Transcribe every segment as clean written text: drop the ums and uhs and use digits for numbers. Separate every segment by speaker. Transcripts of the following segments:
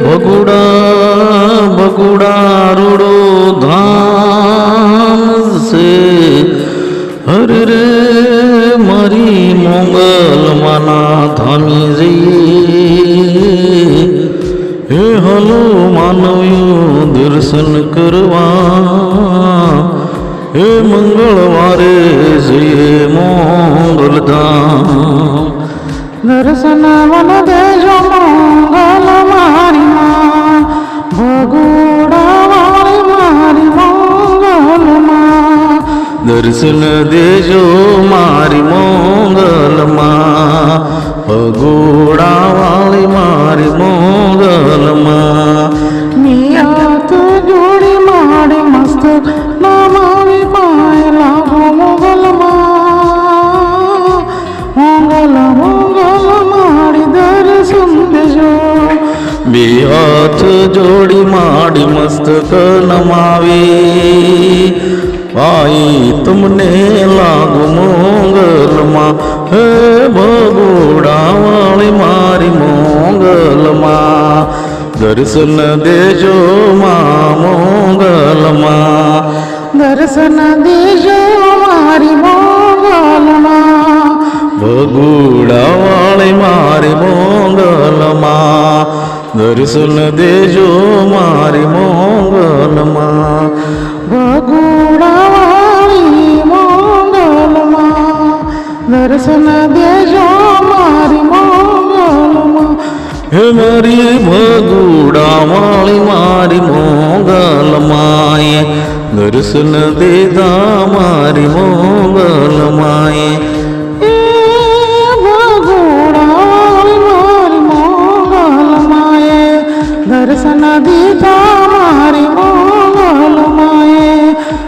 Speaker 1: ભગુડા ભગુડા રૂડો ધામ છે. હરે રે મારી મોગલ માના ધામી જઈએ. હે હલો માનવ્યું દર્શન કરવા. હે મંગળવારે જઈએ મોગલધામ.
Speaker 2: દર્શન વન દેજો મંગલ મારી માં, ભગુડા વાળી મારી મંગલ માં.
Speaker 1: દર્શન દેજો મારી મોગલમાં, ભગોડા વાળી મારી મોગલમાં.
Speaker 2: નિયત જોડી મારી મસ્તક નમાવી પાય લાગો મોગલ માં. મંગલ મંગલ મારી દર્શન દેજો.
Speaker 1: બે હાથ જોડી માડી મસ્તક નમાવી પાઈ તમને લાગુ મોગલમાં. હે ભગોડા વાળી મારી મોગલમાં. દર્શન દેજો મા મોગલમાં.
Speaker 2: દર્શન દેજો મારી મંગલ માં.
Speaker 1: ભગોડા વાળી મારી મોગલમાં. દર્શન દેજો મારી મોગલમાં.
Speaker 2: ભગુડા વાળી મંગલ માં. દર્શન દેજો મારી મંગલ માં.
Speaker 1: હે મારી ભગોડા વાળી મારી મોગલમાએ. દર્શન દેદા મારી મોગલમાએ.
Speaker 2: દર્શન દીધા મારી મંગલ માએ.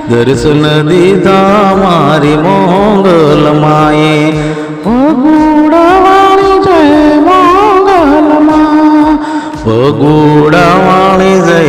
Speaker 1: દર્શન દીધા મારી મોગલમાએ.
Speaker 2: ભગુડા વાળી જય મંગલ માં.
Speaker 1: ભગોડા વાળી જય